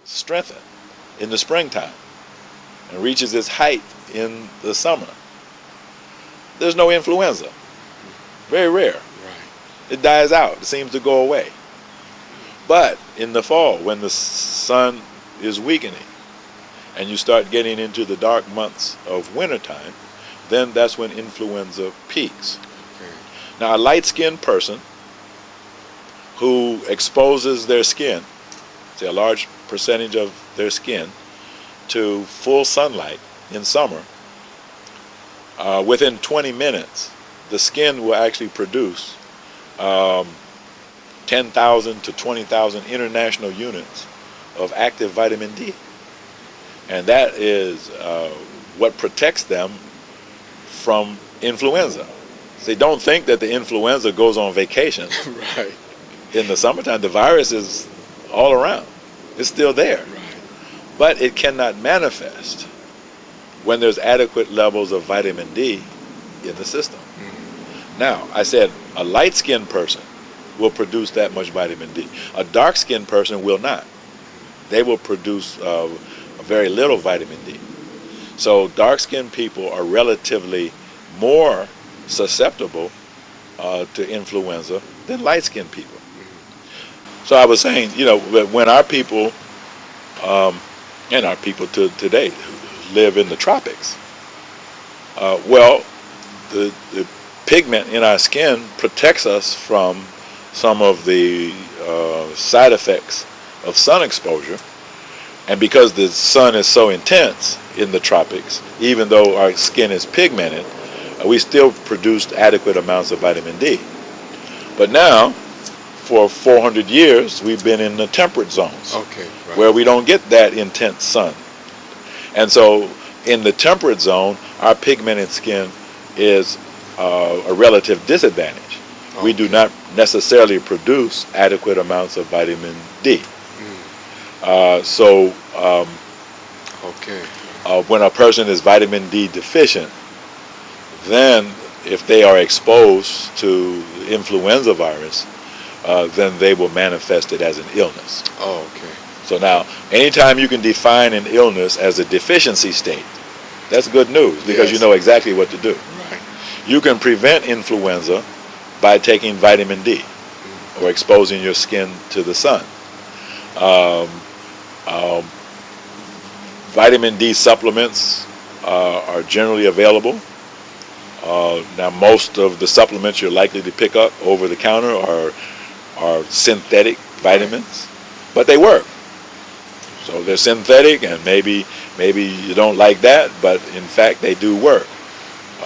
strengthen in the springtime and reaches its height in the summer, there's no influenza. Very rare. Right. It dies out. It seems to go away. But in the fall, when the sun is weakening and you start getting into the dark months of wintertime, then that's when influenza peaks. Okay. Now, a light-skinned person who exposes their skin, say a large percentage of their skin, to full sunlight in summer, within 20 minutes, the skin will actually produce 10,000 to 20,000 international units of active vitamin D. And that is what protects them from influenza. They don't think that the influenza goes on vacation. Right. In the summertime, the virus is all around. It's still there. Right. But it cannot manifest when there's adequate levels of vitamin D in the system. Mm-hmm. Now, I said a light-skinned person will produce that much vitamin D. A dark-skinned person will not. They will produce very little vitamin D. So dark-skinned people are relatively more susceptible to influenza than light-skinned people. So I was saying, you know, when our people, and our people today live in the tropics, well, the pigment in our skin protects us from some of the side effects of sun exposure. And because the sun is so intense in the tropics, even though our skin is pigmented, we still produce adequate amounts of vitamin D. But now, for 400 years, we've been in the temperate zones, okay, right, where we don't get that intense sun. And so in the temperate zone, our pigmented skin is a relative disadvantage. Okay. We do not necessarily produce adequate amounts of vitamin D. Okay. When a person is vitamin D deficient, then if they are exposed to the influenza virus, then they will manifest it as an illness. Oh, okay. So now, anytime you can define an illness as a deficiency state, that's good news, because Yes. you know exactly what to do. Right. You can prevent influenza by taking vitamin D or exposing your skin to the sun. Vitamin D supplements are generally available. Now, most of the supplements you're likely to pick up over the counter are synthetic vitamins, but they work. So they're synthetic, and maybe you don't like that, but in fact they do work.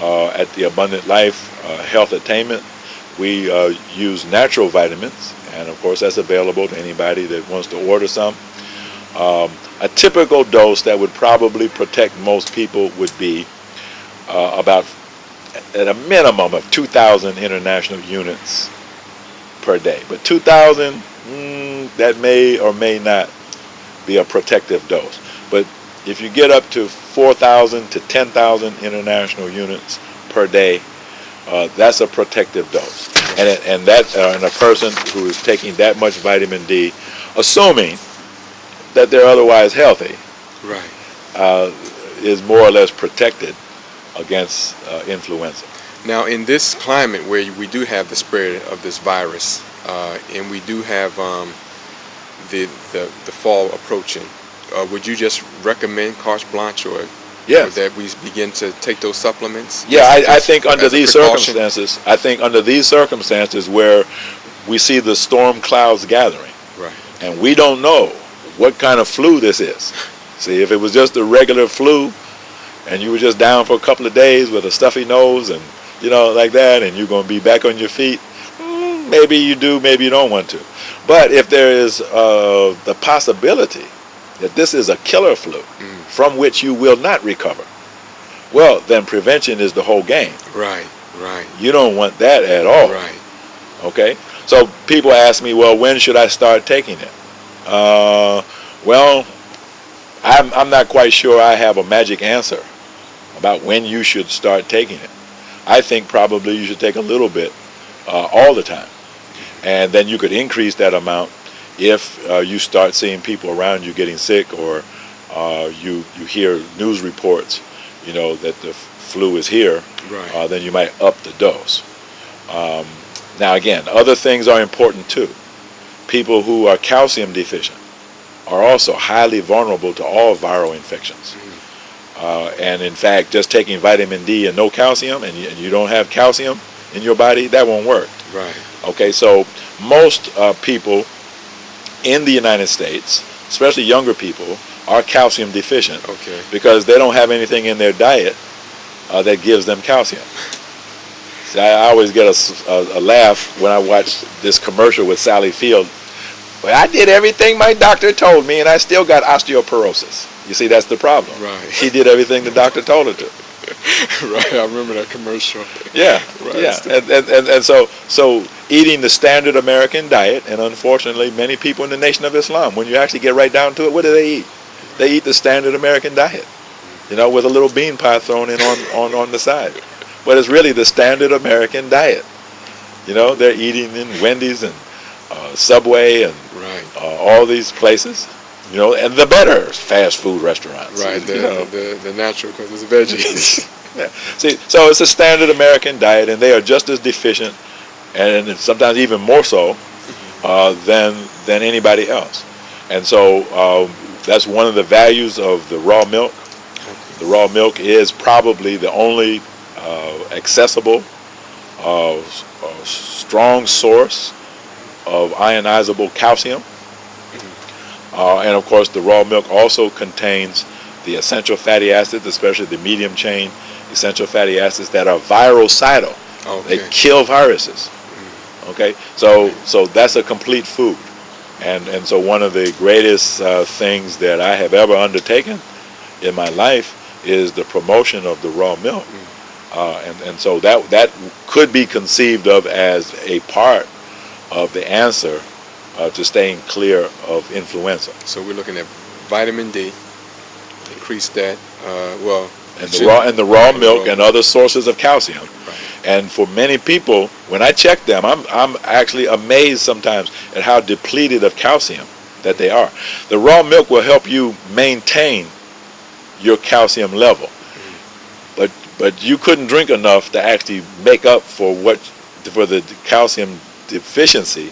At the Abundant Life Health Attainment, we use natural vitamins, and of course that's available to anybody that wants to order some. A typical dose that would probably protect most people would be about at a minimum of 2,000 international units per day. But 2,000, that may or may not be a protective dose. But if you get up to 4,000 to 10,000 international units per day, that's a protective dose. And a person who is taking that much vitamin D, assuming that they're otherwise healthy, right, is more or less protected against influenza. Now, in this climate where we do have the spread of this virus, and we do have the fall approaching, would you just recommend carte blanche, or Yes. that we begin to take those supplements? Yeah, I think under these precaution? circumstances, where we see the storm clouds gathering, Right. and we don't know what kind of flu this is. See, if it was just a regular flu, and you were just down for a couple of days with a stuffy nose and, you know, like that, and you're going to be back on your feet, maybe you do, maybe you don't want to. But if there is the possibility that this is a killer flu from which you will not recover, well, then prevention is the whole game. Right, right. You don't want that at all. Right. Okay? So people ask me, well, when should I start taking it? Well, I'm not quite sure I have a magic answer about when you should start taking it. I think probably you should take a little bit all the time. And then you could increase that amount if you start seeing people around you getting sick, or you hear news reports, that the flu is here, Right. then you might up the dose. Now again, other things are important too. People who are calcium deficient are also highly vulnerable to all viral infections. And in fact, just taking vitamin D and no calcium, and you don't have calcium in your body, that won't work. Right. Okay, so most people in the United States, especially younger people, are calcium deficient. Okay. Because they don't have anything in their diet that gives them calcium. See, I always get a laugh when I watch this commercial with Sally Field. Well, I did everything my doctor told me, and I still got osteoporosis. You see, that's the problem. Right. She did everything the doctor told her to. Right, I remember that commercial. Yeah, Right. yeah, and so eating the standard American diet, and unfortunately many people in the Nation of Islam, when you actually get right down to it, what do they eat? They eat the standard American diet, with a little bean pie thrown in on the side. But it's really the standard American diet. They're eating in Wendy's and Subway and Right. all these places, and the better fast food restaurants. Right, the natural, because it's veggies. Yeah. See, so it's a standard American diet, and they are just as deficient, and sometimes even more so than anybody else. And so that's one of the values of the raw milk. The raw milk is probably the only accessible, strong source of ionizable calcium. And of course, the raw milk also contains the essential fatty acids, especially the medium chain essential fatty acids that are virucidal. Okay. They kill viruses. Okay, so that's a complete food, and so one of the greatest things that I have ever undertaken in my life is the promotion of the raw milk, and so that could be conceived of as a part of the answer to staying clear of influenza. So we're looking at vitamin D, increase that. And the raw milk and other sources of calcium. Right. And for many people, when I check them, I'm actually amazed sometimes at how depleted of calcium that they are. The raw milk will help you maintain your calcium level, but you couldn't drink enough to actually make up for the calcium deficiency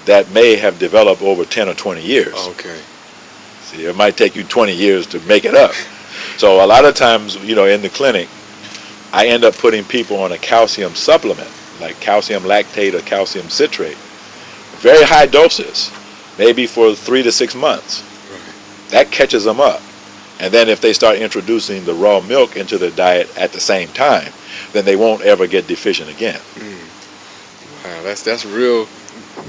that may have developed over 10 or 20 years. Okay. See, it might take you 20 years to make it up. So a lot of times, in the clinic, I end up putting people on a calcium supplement, like calcium lactate or calcium citrate, very high doses, maybe for 3 to 6 months. Right. That catches them up. And then if they start introducing the raw milk into their diet at the same time, then they won't ever get deficient again. Wow, that's real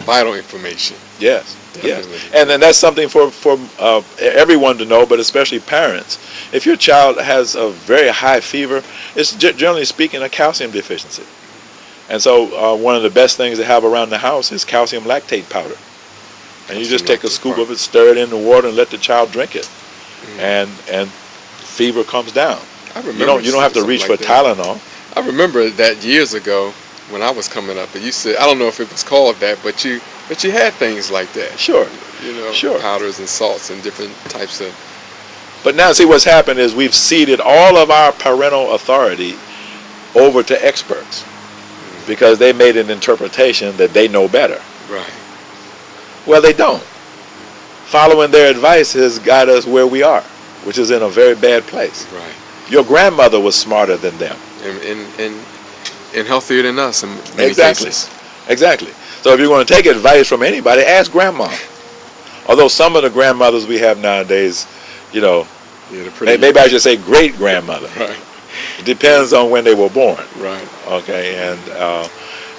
vital information. Yes. Definitely. Yes. And then that's something for everyone to know, but especially parents. If your child has a very high fever, it's generally speaking a calcium deficiency. And so one of the best things to have around the house is calcium lactate powder. And you just take a scoop of it, stir it in the water, and let the child drink it. And fever comes down. I remember You don't have to reach for Tylenol. I remember that years ago when I was coming up, and you said, I don't know if it was called that, but you had things like that. Sure. Sure. Powders and salts and different types of. But now, see, what's happened is we've ceded all of our parental authority over to experts because they made an interpretation that they know better. Right. Well, they don't. Following their advice has got us where we are, which is in a very bad place. Right. Your grandmother was smarter than them. And healthier than us in many Exactly. cases. Exactly. So if you're going to take advice from anybody, ask grandma. Although some of the grandmothers we have nowadays, Yeah, they're pretty. maybe I should say great grandmother. Right. It depends on when they were born. Right. Okay,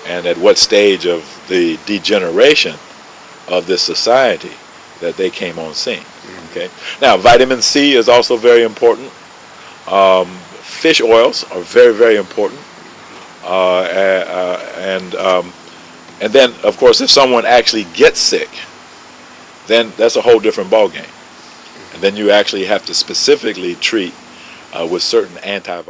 and at what stage of the degeneration of this society that they came on scene. Okay. Now, vitamin C is also very important. Fish oils are very, very important. And then, of course, if someone actually gets sick, then that's a whole different ballgame. And then you actually have to specifically treat with certain antivirals.